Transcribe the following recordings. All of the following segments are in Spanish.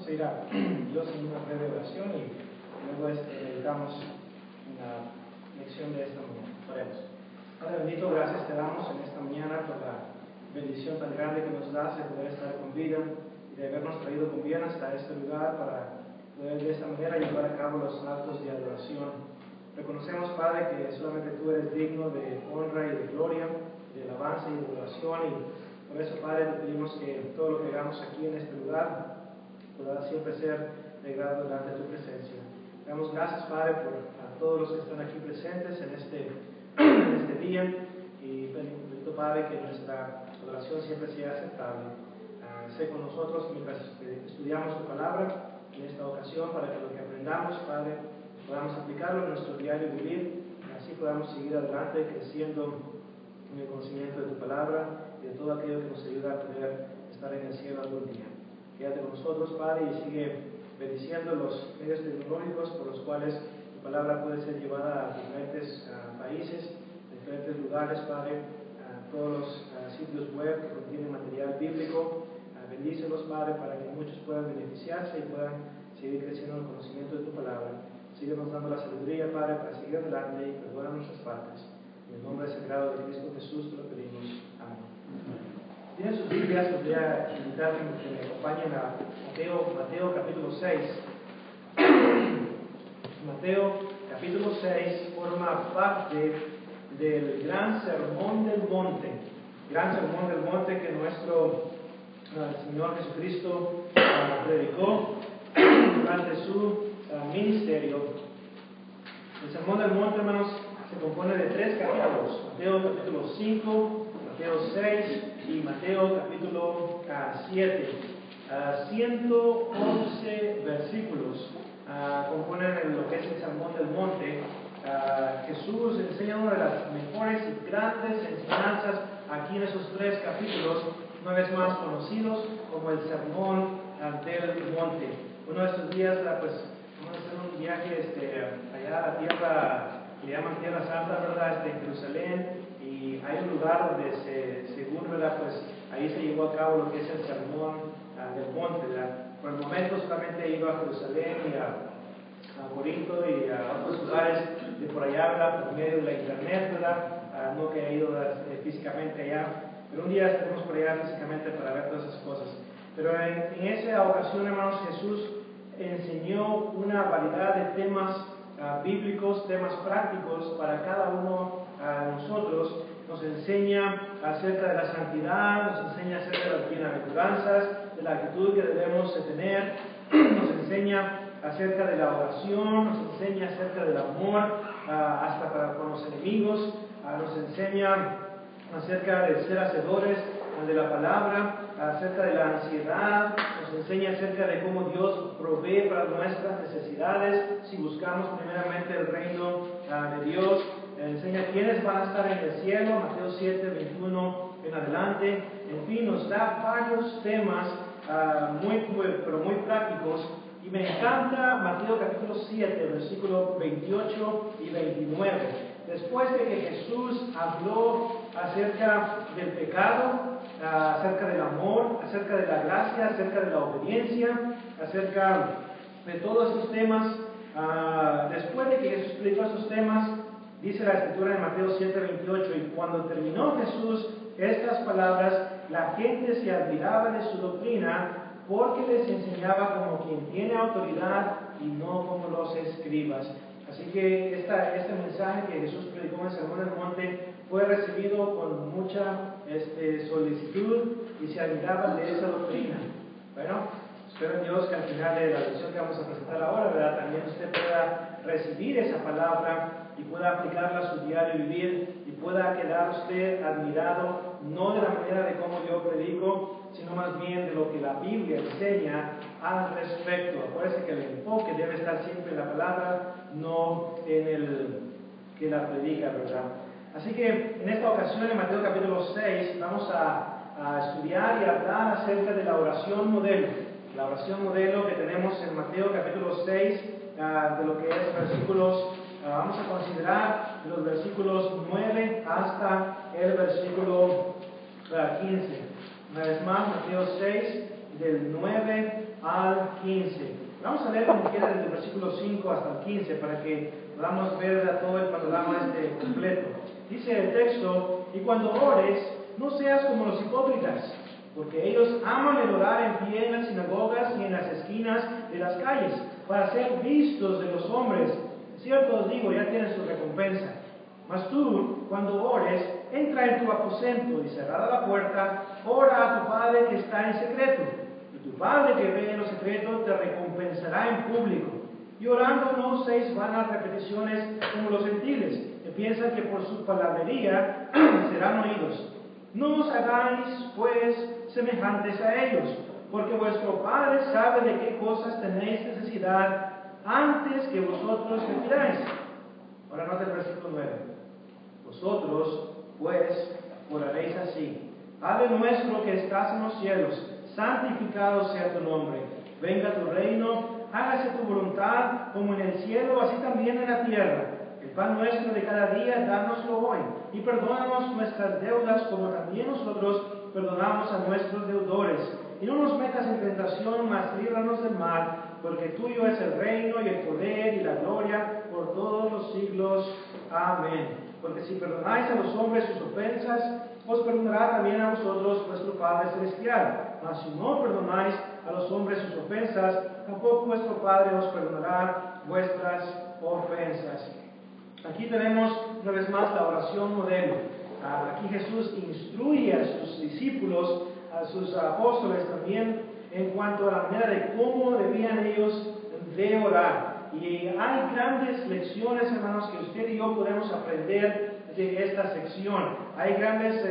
Vamos a ir a Dios en una breve oración y luego meditamos en la lección de esta mañana. Oremos. Padre bendito, gracias te damos en esta mañana por la bendición tan grande que nos das de poder estar con vida y de habernos traído con bien hasta este lugar para poder de esta manera llevar a cabo los actos de adoración. Reconocemos, Padre, que solamente tú eres digno de honra y de gloria, de alabanza y de adoración, y por eso, Padre, te pedimos que todo lo que hagamos aquí en este lugar pueda siempre ser de grado delante de tu presencia. Damos gracias, Padre, por a todos los que están aquí presentes en este día, y bendito, Padre, que nuestra adoración siempre sea aceptable. Sé con nosotros mientras estudiamos tu palabra en esta ocasión, para que lo que aprendamos, Padre, podamos aplicarlo en nuestro diario vivir, y así podamos seguir adelante creciendo en el conocimiento de tu palabra y de todo aquello que nos ayuda a poder estar en el cielo algún día. Quédate con nosotros, Padre, y sigue bendiciendo los medios tecnológicos por los cuales tu palabra puede ser llevada a diferentes países, a diferentes lugares, Padre, a todos los sitios web que contienen material bíblico. Bendícelos, Padre, para que muchos puedan beneficiarse y puedan seguir creciendo en el conocimiento de tu palabra. Síguenos dando la sabiduría, Padre, para seguir adelante y perdonar nuestras faltas. En el nombre sagrado de Cristo Jesús te lo pedimos. Amén. Tienen sus Biblias, les voy a invitar que me acompañen a Mateo capítulo 6. Mateo capítulo 6 forma parte del gran sermón del monte. Gran sermón del monte que nuestro Señor Jesucristo predicó durante su ministerio. El sermón del monte, hermanos, se compone de 3 capítulos: Mateo capítulo 5, Mateo 6 y Mateo capítulo 7. 111 versículos componen lo que es el sermón del monte. Jesús enseña una de las mejores y grandes enseñanzas aquí en esos 3 capítulos, una vez más conocidos como el sermón del monte. Uno de estos días, pues, vamos a hacer un viaje allá a la tierra que le llaman Tierra Santa, ¿verdad? En Jerusalén, y hay un lugar donde según, ¿verdad? Pues ahí se llevó a cabo lo que es el sermón del monte, ¿verdad? Por el momento solamente he ido a Jerusalén y a Corinto y a otros lugares de por allá, ¿verdad? Por medio de la internet, ¿verdad? No que he ido físicamente allá, pero un día estaremos por allá físicamente para ver todas esas cosas. Pero en esa ocasión, hermanos, Jesús enseñó una variedad de temas bíblicos, temas prácticos para cada uno de nosotros. Nos enseña acerca de la santidad, nos enseña acerca de las bienaventuranzas, de la actitud que debemos de tener, nos enseña acerca de la oración, nos enseña acerca del amor hasta para con los enemigos, nos enseña acerca de ser hacedores de la palabra, acerca de la ansiedad, nos enseña acerca de cómo Dios provee para nuestras necesidades si buscamos primeramente el reino de Dios. Enseña quiénes van a estar en el cielo, Mateo 7, 21 en adelante. En fin, nos da varios temas pero muy prácticos. Y me encanta Mateo capítulo 7, versículo 28 y 29. Después de que Jesús habló acerca del pecado, acerca del amor, acerca de la gracia, acerca de la obediencia, acerca de todos estos temas, después de que Jesús explicó estos temas, dice la Escritura en Mateo 7, 28, y cuando terminó Jesús estas palabras, la gente se admiraba de su doctrina, porque les enseñaba como quien tiene autoridad y no como los escribas. Así que este mensaje que Jesús predicó en el Sermón del Monte fue recibido con mucha solicitud y se admiraban de esa doctrina. Bueno, espero en Dios que al final de la lección que vamos a presentar ahora, ¿verdad?, también usted pueda recibir esa palabra y pueda aplicarla a su diario vivir y pueda quedar usted admirado, no de la manera de cómo yo predico, sino más bien de lo que la Biblia enseña al respecto. Acuérdense que el enfoque debe estar siempre en la palabra, no en el que la predica, ¿verdad? Así que en esta ocasión, en Mateo capítulo 6, vamos a estudiar y hablar acerca de la oración modelo. La oración modelo que tenemos en Mateo capítulo 6, de lo que es versículos, vamos a considerar los versículos 9 hasta el versículo 15. Una vez más, Mateo 6, del 9 al 15. Vamos a leer como quiera desde el versículo 5 hasta el 15 para que podamos ver todo el panorama completo. Dice el texto: y cuando ores, no seas como los hipócritas, porque ellos aman el orar en pie en las sinagogas y en las esquinas de las calles, para ser vistos de los hombres. Cierto os digo, ya tienen su recompensa. Mas tú, cuando ores, entra en tu aposento y cerrada la puerta, ora a tu Padre que está en secreto. Y tu Padre que ve en lo secreto te recompensará en público. Y orando no uséis vanas repeticiones como los gentiles, que piensan que por su palabrería serán oídos. No os hagáis, pues, semejantes a ellos, porque vuestro Padre sabe de qué cosas tenéis necesidad antes que vosotros le pidáis. Ahora nota el versículo 9. Vosotros, pues, oraréis así: Padre nuestro que estás en los cielos, santificado sea tu nombre. Venga tu reino, hágase tu voluntad, como en el cielo, así también en la tierra. El pan nuestro de cada día, dánoslo hoy, y perdónanos nuestras deudas, como también nosotros perdonamos a nuestros deudores. Y no nos metas en tentación, mas líbranos del mal, porque tuyo es el reino y el poder y la gloria por todos los siglos. Amén. Porque si perdonáis a los hombres sus ofensas, os perdonará también a vosotros vuestro Padre Celestial. Mas si no perdonáis a los hombres sus ofensas, tampoco vuestro Padre os perdonará vuestras ofensas. Aquí tenemos una vez más la oración modelo. Aquí Jesús instruye a sus discípulos, a sus apóstoles también, en cuanto a la manera de cómo debían ellos de orar. Y hay grandes lecciones, hermanos, que usted y yo podemos aprender de esta sección. Hay grandes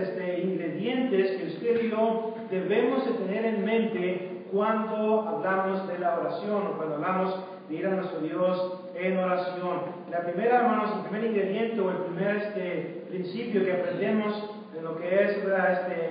ingredientes que usted y yo debemos de tener en mente cuando hablamos de la oración o cuando hablamos de ir a nuestro Dios en oración. La primera, hermanos, el primer ingrediente o el primer principio que aprendemos en lo que es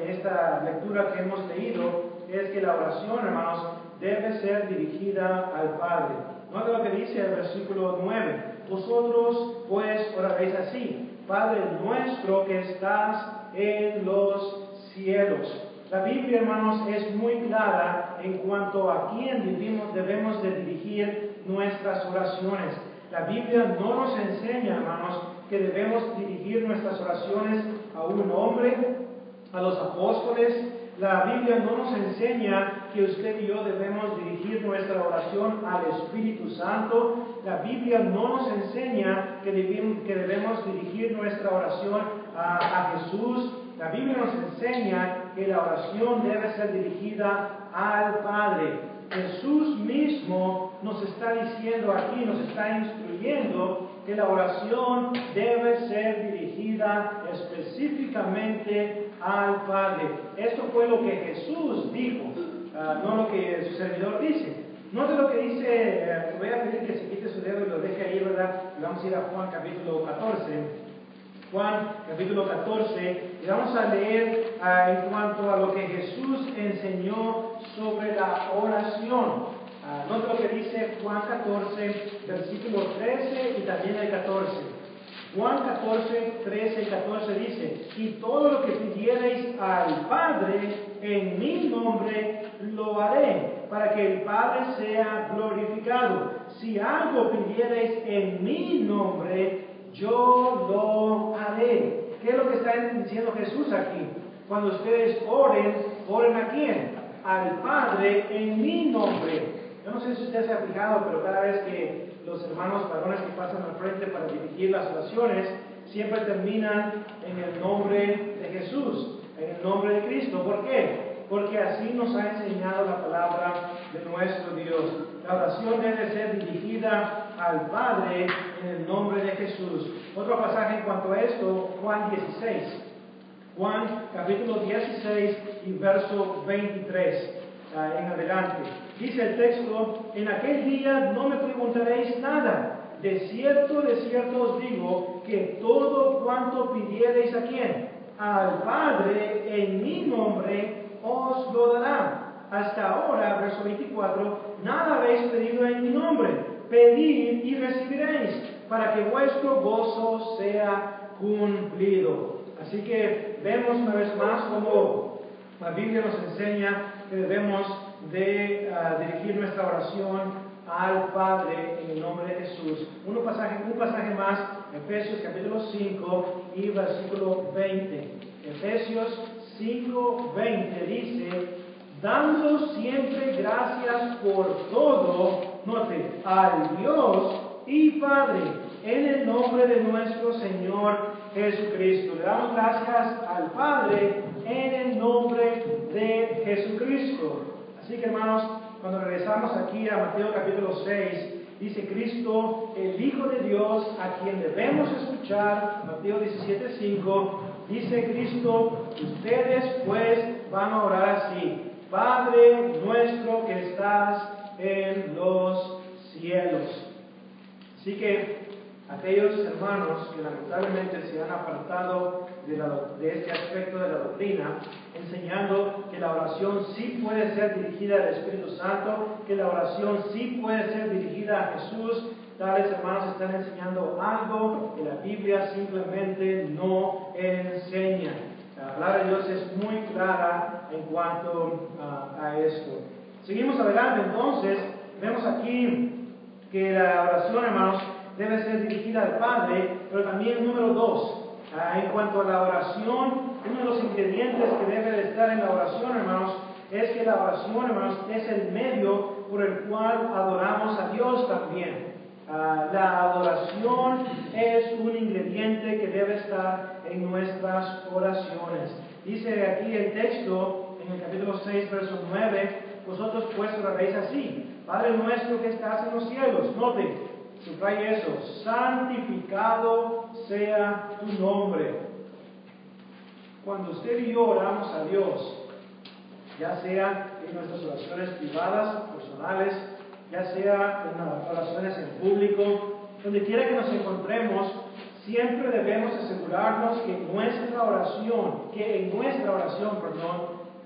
esta lectura que hemos leído es que la oración, hermanos, debe ser dirigida al Padre. Nota lo que dice el versículo 9: vosotros pues oraréis así: Padre nuestro que estás en los cielos. La Biblia, hermanos, es muy clara en cuanto a quién debemos de dirigir nuestras oraciones. La Biblia no nos enseña, hermanos, que debemos dirigir nuestras oraciones a un hombre, a los apóstoles. La Biblia no nos enseña que usted y yo debemos dirigir nuestra oración al Espíritu Santo. La Biblia no nos enseña que debemos dirigir nuestra oración a Jesús. La Biblia nos enseña que la oración debe ser dirigida al Padre. Jesús mismo nos está diciendo aquí, nos está instruyendo que la oración debe ser dirigida específicamente al Padre. Esto fue lo que Jesús dijo, no lo que su servidor dice. Note lo que dice, voy a pedir que se quite su dedo y lo deje ahí, ¿verdad? Y vamos a ir a Juan capítulo 14. Juan capítulo 14, y vamos a leer en cuanto a lo que Jesús enseñó sobre la oración. Note lo que dice Juan 14, versículo 13 y también el 14. Juan 14, 13 y 14 dice: y todo lo que pidiereis al Padre en mi nombre lo haré, para que el Padre sea glorificado. Si algo pidiereis en mi nombre, yo lo haré. ¿Qué es lo que está diciendo Jesús aquí? Cuando ustedes oren, ¿oren a quién? Al Padre en mi nombre. Yo no sé si usted se ha fijado, pero cada vez que los hermanos varones que pasan al frente para dirigir las oraciones, siempre terminan en el nombre de Jesús, en el nombre de Cristo. ¿Por qué? Porque así nos ha enseñado la palabra de nuestro Dios. La oración debe ser dirigida al Padre en el nombre de Jesús. Otro pasaje en cuanto a esto, Juan 16. Juan capítulo 16 y verso 23 en adelante. Dice el texto: en aquel día no me preguntaréis nada. De cierto os digo, que todo cuanto pidiereis a quién, al Padre en mi nombre, os lo dará. Hasta ahora, verso 24, nada habéis pedido en mi nombre. Pedid y recibiréis, para que vuestro gozo sea cumplido. Así que vemos una vez más cómo La Biblia nos enseña que debemos de dirigir nuestra oración al Padre en el nombre de Jesús. Un pasaje más, Efesios capítulo 5 y versículo 20. Efesios 5:20 dice: dando siempre gracias por todo, note, al Dios y Padre, en el nombre de nuestro Señor Jesucristo. Le damos gracias al Padre en el nombre de Jesucristo. Así que, hermanos, cuando regresamos aquí a Mateo capítulo 6, dice Cristo, el Hijo de Dios, a quien debemos escuchar. Mateo 17:5, dice Cristo: ustedes pues van a orar así: Padre nuestro que estás en los cielos. Así que aquellos hermanos que lamentablemente se han apartado de este aspecto de la doctrina, enseñando que la oración sí puede ser dirigida al Espíritu Santo, que la oración sí puede ser dirigida a Jesús, tales hermanos están enseñando algo que la Biblia simplemente no enseña. La palabra de Dios es muy clara en cuanto a esto. Seguimos adelante entonces, vemos aquí que la oración, hermanos, debe ser dirigida al Padre, pero también número 2, en cuanto a la oración, uno de los ingredientes que debe de estar en la oración, hermanos, es que la oración, hermanos, es el medio por el cual adoramos a Dios también. La adoración es un ingrediente que debe estar en nuestras oraciones. Dice aquí el texto, en el capítulo 6, verso 9, vosotros pues oraréis así: Padre nuestro que estás en los cielos. Note, subraye eso: santificado sea tu nombre. Cuando usted y yo oramos a Dios, ya sea en nuestras oraciones privadas, personales, ya sea en las oraciones en público, donde quiera que nos encontremos, siempre debemos asegurarnos que en nuestra oración,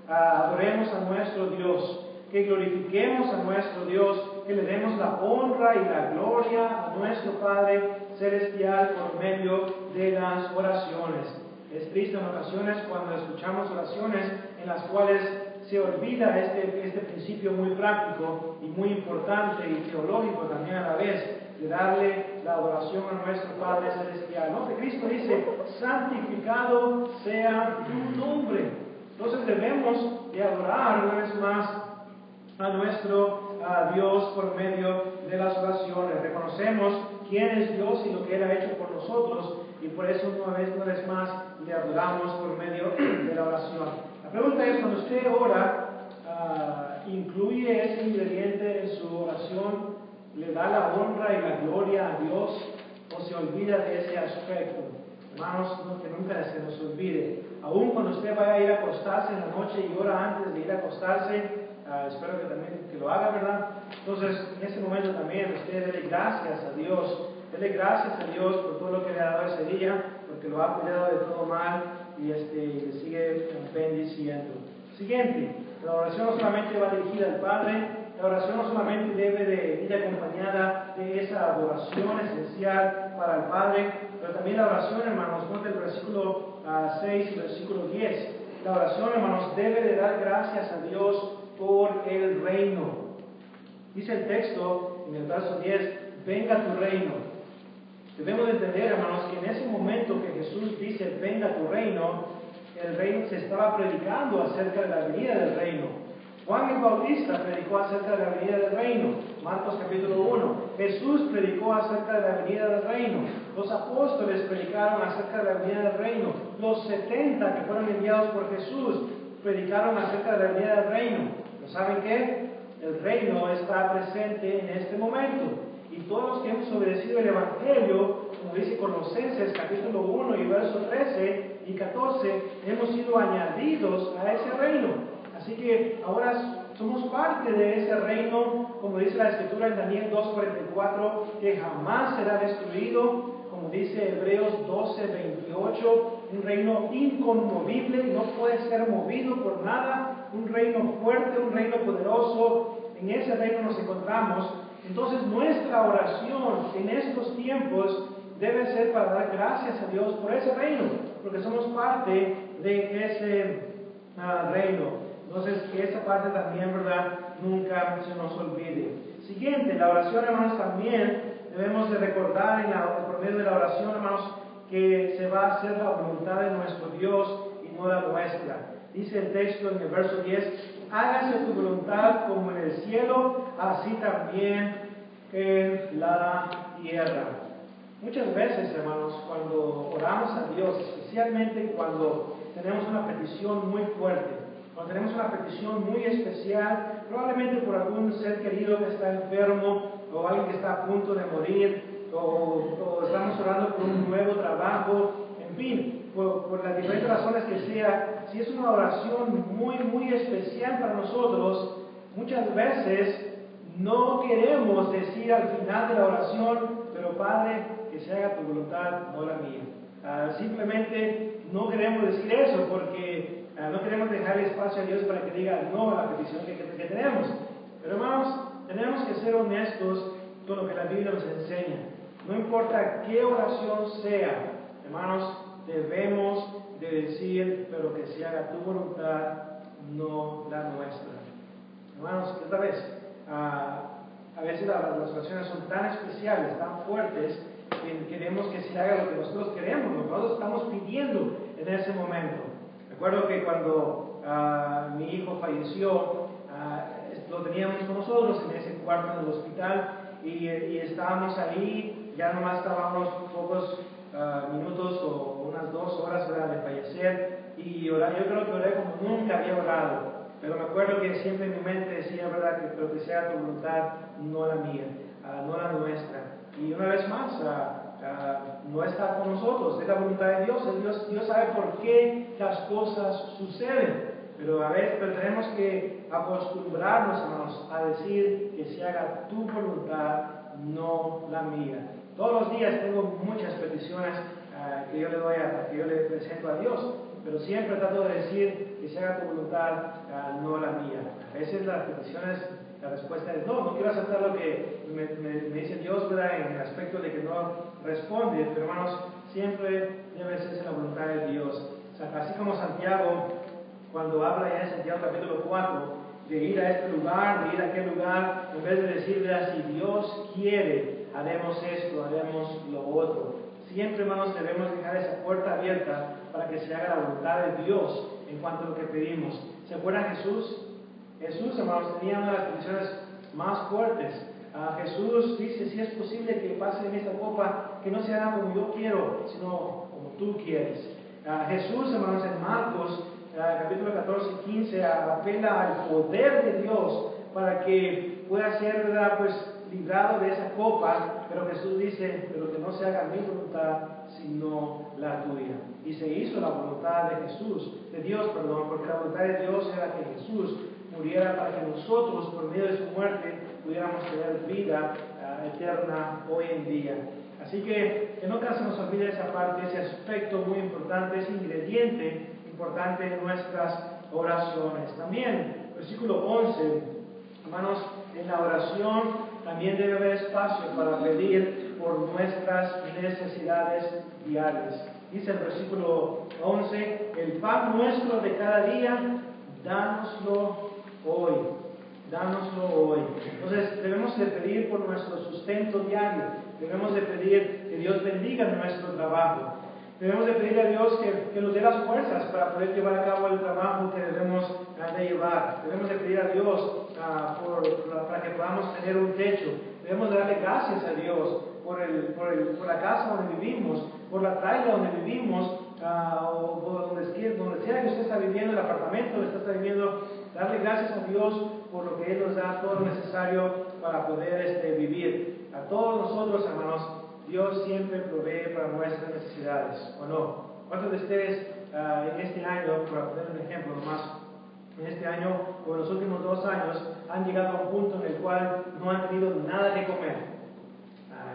adoremos a nuestro Dios, que glorifiquemos a nuestro Dios, que le demos la honra y la gloria a nuestro Padre Celestial por medio de las oraciones. Es triste en ocasiones cuando escuchamos oraciones en las cuales se olvida este principio muy práctico y muy importante y teológico también a la vez, de darle la adoración a nuestro Padre Celestial. ¿No? Que Cristo dice: santificado sea tu nombre. Entonces debemos de adorar una vez más a nuestro Dios por medio de las oraciones. Reconocemos quién es Dios y lo que Él ha hecho por nosotros, y por eso una vez más le adoramos por medio de la oración. La pregunta es: cuando usted ora, ¿incluye ese ingrediente en su oración? ¿Le da la honra y la gloria a Dios, o se olvida de ese aspecto? Hermanos, que nunca se nos olvide. Aún cuando usted vaya a ir a acostarse en la noche y ora antes de ir a acostarse, espero que también que lo haga, ¿verdad? Entonces, en ese momento también usted dele gracias a Dios. Dele gracias a Dios por todo lo que le ha dado ese día, porque lo ha cuidado de todo mal y le sigue bendiciendo. Siguiente, la oración no solamente va dirigida al Padre, la oración no solamente debe de ir acompañada de esa adoración esencial para el Padre, pero también la oración, hermanos, note el versículo 6 y versículo 10. La oración, hermanos, debe de dar gracias a Dios por el reino. Dice el texto en el verso 10: venga tu reino. Debemos de entender, hermanos, que en ese momento que Jesús dice venga tu reino, el reino se estaba predicando acerca de la venida del reino. Juan el Bautista predicó acerca de la venida del reino, Marcos capítulo 1. Jesús predicó acerca de la venida del reino. Los apóstoles predicaron acerca de la venida del reino. Los 70 que fueron enviados por Jesús predicaron acerca de la venida del reino. ¿Pero saben qué? El reino está presente en este momento. Y todos los que hemos obedecido el Evangelio, como dice Colosenses capítulo 1 y versos 13 y 14, hemos sido añadidos a ese reino. Así que ahora somos parte de ese reino, como dice la Escritura en Daniel 2:44, que jamás será destruido, como dice Hebreos 12:28, un reino inconmovible, no puede ser movido por nada, un reino fuerte, un reino poderoso. En ese reino nos encontramos. Entonces nuestra oración en estos tiempos debe ser para dar gracias a Dios por ese reino, porque somos parte de reino. Entonces, que esa parte también, ¿verdad?, nunca se nos olvide. Siguiente, la oración, hermanos, también debemos de recordar por medio de la oración, hermanos, que se va a hacer la voluntad de nuestro Dios y no la nuestra. Dice el texto en el verso 10, hágase tu voluntad como en el cielo, así también en la tierra. Muchas veces, hermanos, cuando oramos a Dios, especialmente cuando tenemos una petición muy fuerte, cuando tenemos una petición muy especial, probablemente por algún ser querido que está enfermo, o alguien que está a punto de morir, o estamos orando por un nuevo trabajo, en fin, por las diferentes razones que sea, si es una oración muy especial para nosotros, muchas veces no queremos decir al final de la oración, pero Padre, que se haga tu voluntad, no la mía. Simplemente no queremos decir eso porque no queremos dejarle espacio a Dios para que diga no a la petición que tenemos. Pero hermanos, tenemos que ser honestos con lo que la Biblia nos enseña. No importa qué oración sea, hermanos, debemos de decir, pero que se haga tu voluntad, no la nuestra. Hermanos, otra vez, a veces las oraciones son tan especiales, tan fuertes, que queremos que se haga lo que nosotros queremos, lo que nosotros estamos pidiendo en ese momento. Recuerdo que cuando mi hijo falleció, lo teníamos con nosotros en ese cuarto del hospital y estábamos ahí, ya nomás estábamos pocos minutos o unas 2 horas, ¿verdad?, de fallecer, y yo creo que oré como nunca había orado. Pero me acuerdo que siempre en mi mente decía, ¿verdad?, pero que sea tu voluntad, no la mía, no la nuestra. Y una vez más, no está con nosotros, es la voluntad de Dios. Dios sabe por qué las cosas suceden. Pero a veces tenemos que acostumbrarnos, hermanos, a decir que se haga tu voluntad, no la mía. Todos los días tengo muchas peticiones que yo le presento a Dios. Pero siempre trato de decir que se haga tu voluntad, no la mía. A veces las peticiones, la respuesta es no quiero aceptar lo que me dice Dios, ¿verdad?, en el aspecto de que no responde. Pero hermanos, siempre debe ser la voluntad de Dios. O sea, así como Santiago, cuando habla ya en Santiago capítulo 4, de ir a este lugar, de ir a aquel lugar, en vez de decirle, si Dios quiere, haremos esto, haremos lo otro. Siempre, hermanos, debemos dejar esa puerta abierta para que se haga la voluntad de Dios en cuanto a lo que pedimos. ¿Se acuerdan Jesús? Jesús, hermanos, tenía una de las peticiones más fuertes. Jesús dice, si es posible que pase en esta copa, que no se haga como yo quiero, sino como tú quieres. Jesús, hermanos, en Marcos, capítulo 14 y 15, apela al poder de Dios para que pueda ser, ¿verdad?, pues librado de esa copa, pero Jesús dice, pero que no se haga mi voluntad, sino la tuya. Y se hizo la voluntad de Dios, porque la voluntad de Dios era que Jesús muriera para que nosotros, por medio de su muerte, pudiéramos tener vida eterna hoy en día. Así que nunca se nos olvide esa parte, ese aspecto muy importante, ese ingrediente importante en nuestras oraciones. También, versículo 11, hermanos, en la oración también debe haber espacio para pedir por nuestras necesidades diarias. Dice el versículo 11, el pan nuestro de cada día, dánoslo hoy. Dánoslo hoy. Entonces debemos de pedir por nuestro sustento diario. Debemos de pedir que Dios bendiga nuestro trabajo. Debemos de pedirle a Dios que nos dé las fuerzas para poder llevar a cabo el trabajo que debemos de llevar. Debemos de pedir a Dios para que podamos tener un techo. Debemos de darle gracias a Dios por la casa donde vivimos, por la traila donde vivimos, o por donde sea que usted está viviendo, el apartamento donde usted está viviendo. Darle gracias a Dios por lo que Él nos da todo lo necesario para poder vivir. A todos nosotros, hermanos, Dios siempre provee para nuestras necesidades, ¿o no? ¿Cuántos de ustedes en este año, para poner un ejemplo nomás, en este año o en los últimos 2 años, han llegado a un punto en el cual no han tenido nada que comer?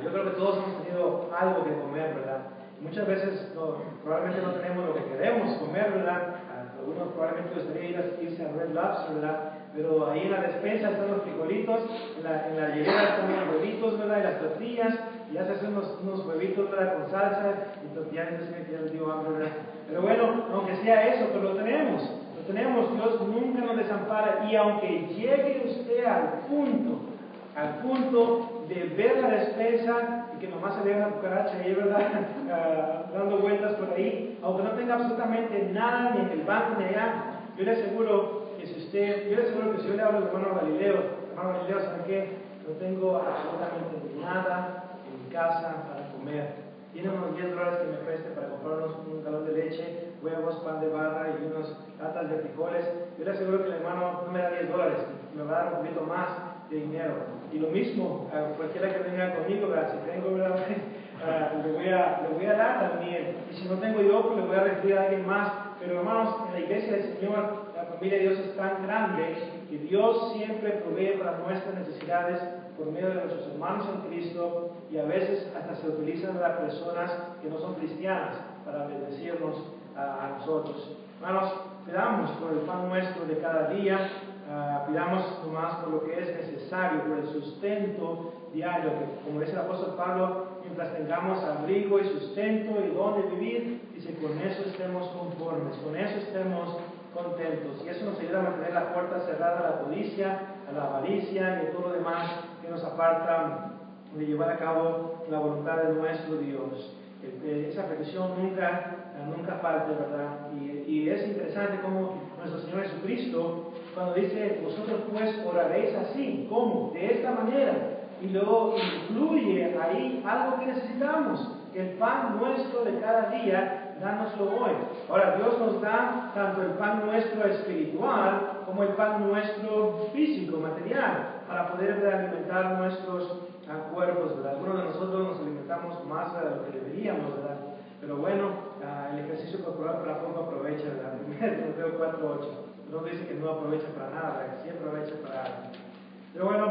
Yo creo que todos hemos tenido algo que comer, ¿verdad? Y muchas veces probablemente no tenemos lo que queremos comer, ¿verdad? Algunos probablemente les gustaría irse a Red Lobster, ¿verdad? Pero ahí en la despensa están los frijolitos, en la hielera están los huevitos, ¿verdad? Y las tortillas, y ya se hacen unos huevitos, ¿verdad?, con salsa, y tortillas, no sé qué les digo hambre, ¿verdad? Pero bueno, aunque sea eso, pues lo tenemos tenemos, Dios nunca nos desampara, y aunque llegue usted al punto de ver la despensa y que nomás se vea una cucaracha ahí, ¿verdad? Dando vueltas por ahí, aunque no tenga absolutamente nada ni en el banco ni allá, yo le aseguro que si yo le hablo al hermano Galileo, ¿sabe qué? No tengo absolutamente nada en mi casa para comer. Tiene unos $10 que me preste para comprarnos un galón de leche, huevos, pan de barra y unas latas de frijoles. Yo le aseguro que el hermano no me da $10, me va a dar un poquito más de dinero. Y lo mismo, a cualquiera que venga conmigo, ¿verdad? Si tengo, ¿verdad? le voy a dar también. Y si no tengo yo, pues le voy a recibir a alguien más. Pero hermanos, en la iglesia del Señor, la familia de Dios es tan grande que Dios siempre provee para nuestras necesidades por medio de nuestros hermanos en Cristo, y a veces hasta se utilizan las personas que no son cristianas para bendecirnos a nosotros. Hermanos, pidamos por el pan nuestro de cada día, pidamos nomás por lo que es necesario, por el sustento diario, que como dice el apóstol Pablo, mientras tengamos abrigo y sustento y donde vivir, dice, con eso estemos conformes, con eso estemos contentos, y eso nos ayuda a mantener la puerta cerrada a la codicia, a la avaricia y a todo lo demás que nos aparta de llevar a cabo la voluntad de nuestro Dios. Esa petición nunca falta, ¿verdad? Y es interesante cómo nuestro Señor Jesucristo, cuando dice, vosotros pues oraréis así, ¿cómo? De esta manera, y luego incluye ahí algo que necesitamos, el pan nuestro de cada día, dánoslo hoy. Ahora, Dios nos da tanto el pan nuestro espiritual como el pan nuestro físico, material, para poder alimentar nuestros cuerpos, ¿verdad? Algunos de nosotros nos alimentamos más de lo que deberíamos, ¿verdad? Pero bueno, el ejercicio corporal para poco aprovecha, ¿verdad? Timoteo 4:8. No dice que no aprovecha para nada, ¿verdad? Que sí aprovecha para algo. Pero bueno,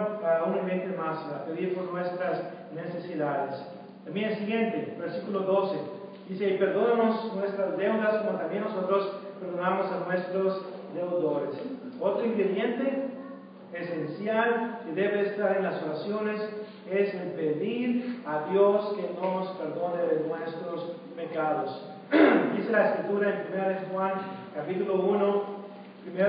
un mente más, ¿verdad? Pedir por nuestras necesidades. También el siguiente, versículo 12. Dice, y perdónanos nuestras deudas como también nosotros perdonamos a nuestros deudores. Otro ingrediente esencial que debe estar en las oraciones es el pedir a Dios que nos perdone de nuestros pecados. Dice la Escritura en 1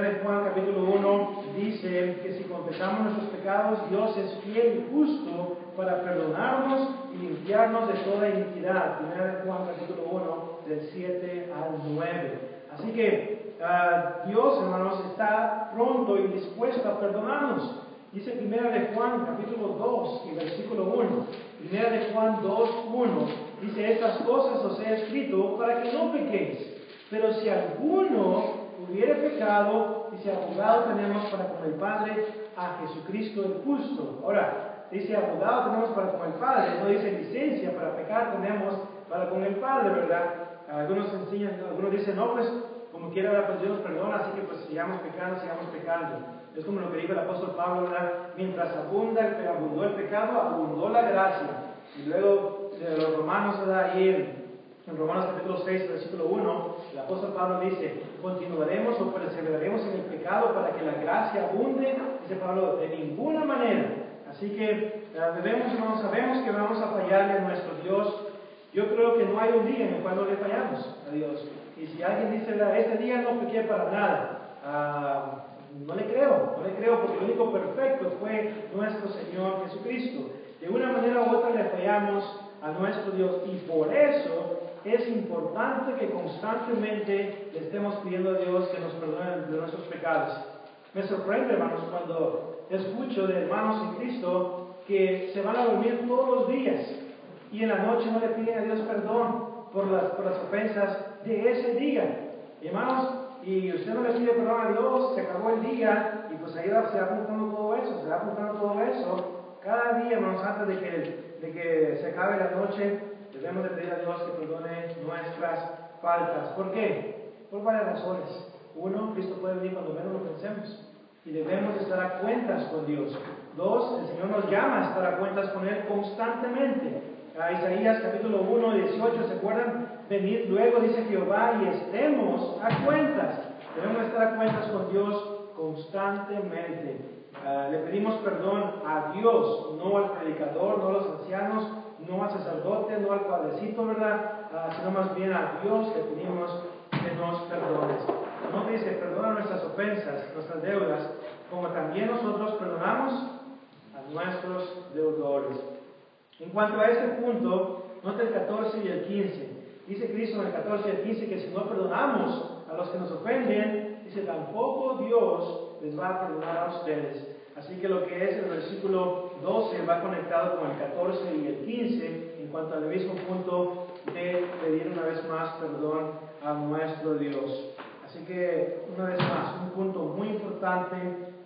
de Juan capítulo 1, dice que si confesamos nuestros pecados, Dios es fiel y justo para perdonarnos y limpiarnos de toda iniquidad. 1 de Juan capítulo 1, del 7 al 9. Así que Dios, hermanos, está pronto y dispuesto a perdonarnos. Dice 1 de Juan capítulo 2 y versículo 1. 1 de Juan 2:1 dice, estas cosas os he escrito para que no pequéis. Pero si alguno hubiere pecado, dice, abogado tenemos para con el Padre a Jesucristo el justo. Ahora, dice abogado tenemos para con el Padre, no dice licencia para pecar tenemos para con el Padre, ¿verdad? Algunos dicen, no, pues como quiera, pues Dios nos perdona, así que pues sigamos pecando. Es como lo que dijo el apóstol Pablo, ¿verdad? Mientras abundó el pecado, abundó la gracia. Y luego de los Romanos, ¿verdad? Ahí en Romanos capítulo 6, versículo 1, el apóstol Pablo dice, continuaremos o perseveraremos en el pecado para que la gracia abunde. Dice Pablo, de ninguna manera. Así que sabemos que vamos a fallarle a nuestro Dios. Yo creo que no hay un día en el cual no le fallamos a Dios. Y si alguien dice, este día no pequé para nada, no le creo, porque el único perfecto fue nuestro Señor Jesucristo. De una manera u otra le fallamos a nuestro Dios, y por eso es importante que constantemente le estemos pidiendo a Dios que nos perdone de nuestros pecados. Me sorprende, hermanos, cuando escucho de hermanos en Cristo que se van a dormir todos los días y en la noche no le piden a Dios perdón por las ofensas de ese día. Y hermanos, y usted no le pide perdón a Dios, se acabó el día, y pues ahí se va apuntando todo eso. Cada día, hermanos, antes de que se acabe la noche, debemos de pedir a Dios que perdone nuestras faltas. ¿Por qué? Por varias razones. Uno, Cristo puede venir cuando menos lo pensemos, y debemos de estar a cuentas con Dios. Dos, el Señor nos llama a estar a cuentas con Él constantemente. A Isaías capítulo 1, 18, ¿se acuerdan? Venid luego, dice Jehová, y estemos a cuentas. Debemos estar a cuentas con Dios constantemente. Le pedimos perdón a Dios, no al predicador, no a los ancianos, no al sacerdote, no al padrecito, ¿verdad? Sino más bien a Dios le pedimos que nos perdone. no dice, perdona nuestras ofensas, nuestras deudas, como también nosotros perdonamos a nuestros deudores. En cuanto a este punto, nota el 14 y el 15. Dice Cristo en el 14 y el 15 que si no perdonamos a los que nos ofenden, dice, tampoco Dios les va a perdonar a ustedes. Así que lo que es el versículo 12 va conectado con el 14 y el 15 en cuanto al mismo punto de pedir una vez más perdón a nuestro Dios. Así que, una vez más, un punto muy importante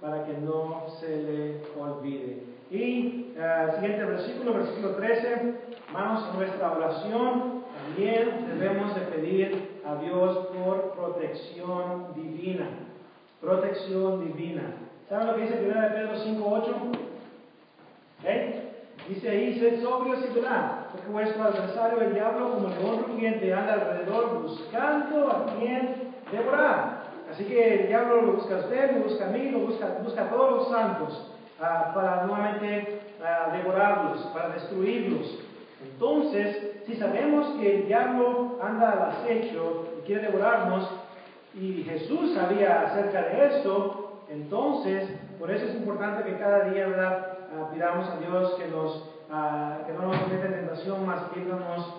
para que no se le olvide. Y siguiente versículo 13, hermanos, en nuestra oración también debemos de pedir a Dios por protección divina. Protección divina. ¿Saben lo que dice 1 Pedro 5:8? ¿Okay? Dice ahí, sed sobrios y velad, porque vuestro adversario el diablo, como león rugiente, anda alrededor buscando a quien devorar. Así que el diablo lo busca a usted, lo busca a mí, lo busca a todos los santos para nuevamente devorarlos, para destruirlos. Entonces, si sabemos que el diablo anda al acecho y quiere devorarnos, y Jesús sabía acerca de esto, entonces, por eso es importante que cada día, ¿verdad?, pidamos a Dios que no nos meta en tentación, más líbranos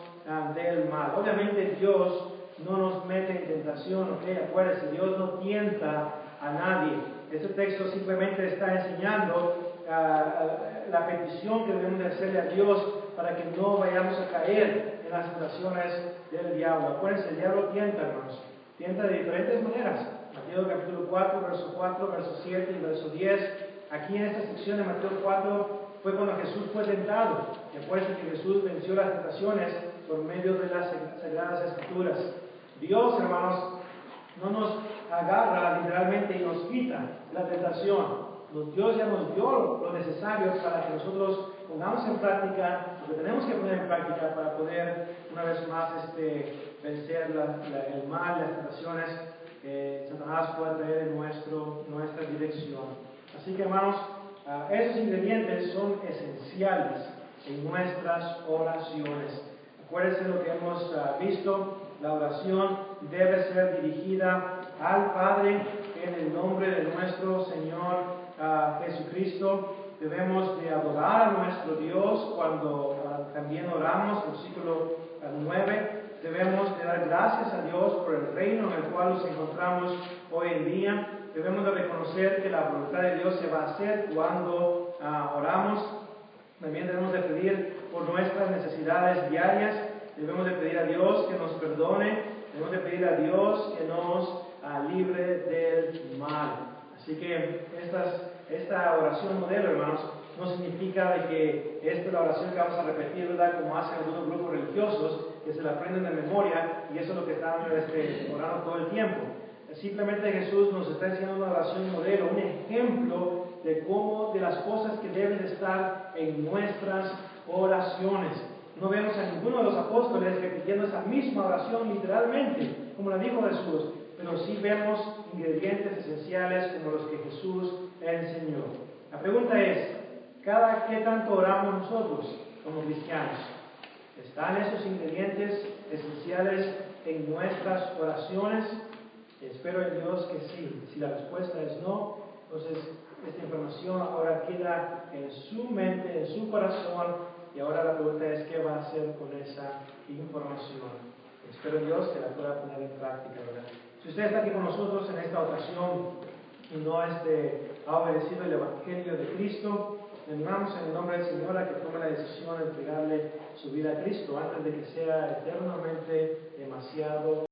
del mal. Obviamente Dios no nos mete en tentación, ¿ok? Acuérdense, Dios no tienta a nadie. Este texto simplemente está enseñando la petición que debemos de hacerle a Dios para que no vayamos a caer en las tentaciones del diablo. Acuérdense, el diablo tienta, hermanos. Tienta de diferentes maneras. Mateo capítulo 4, verso 7 y verso 10. Aquí en esta sección de Mateo 4 fue cuando Jesús fue tentado. Y acuérdense que Jesús venció las tentaciones por medio de las Sagradas Escrituras. Dios, hermanos, no nos agarra literalmente y nos quita la tentación. Dios ya nos dio lo necesario para que nosotros pongamos en práctica lo que tenemos que poner en práctica para poder una vez más vencer el mal, las tentaciones que Satanás puede traer en nuestra dirección. Así que, hermanos, esos ingredientes son esenciales en nuestras oraciones. Acuérdense lo que hemos visto, la oración debe ser dirigida al Padre en el nombre de nuestro Señor Jesucristo. Debemos de adorar a nuestro Dios cuando también oramos, versículo 9. Debemos de dar gracias a Dios por el reino en el cual nos encontramos hoy en día. Debemos de reconocer que la voluntad de Dios se va a hacer cuando oramos. También debemos de pedir por nuestras necesidades diarias. Debemos de pedir a Dios que nos perdone. Debemos de pedir a Dios que nos libre del mal. Así que esta oración modelo, hermanos, no significa de que esta es la oración que vamos a repetir, ¿verdad?, como hacen algunos grupos religiosos, que se la aprenden de memoria y eso es lo que están orando todo el tiempo. Simplemente Jesús nos está enseñando una oración modelo, un ejemplo de las cosas que deben de estar en nuestras oraciones. No vemos a ninguno de los apóstoles repitiendo esa misma oración literalmente, como la dijo Jesús, pero sí vemos ingredientes esenciales como los que Jesús enseñó. La pregunta es, ¿qué tanto oramos nosotros como cristianos? ¿Están esos ingredientes esenciales en nuestras oraciones? Espero en Dios que sí. Si la respuesta es no, entonces esta información ahora queda en su mente, en su corazón, y ahora la pregunta es ¿qué va a hacer con esa información? Espero en Dios que la pueda poner en práctica, ¿verdad? Si usted está aquí con nosotros en esta ocasión y no ha obedecido el Evangelio de Cristo, le animamos en el nombre del Señor a que tome la decisión de entregarle su vida a Cristo antes de que sea eternamente demasiado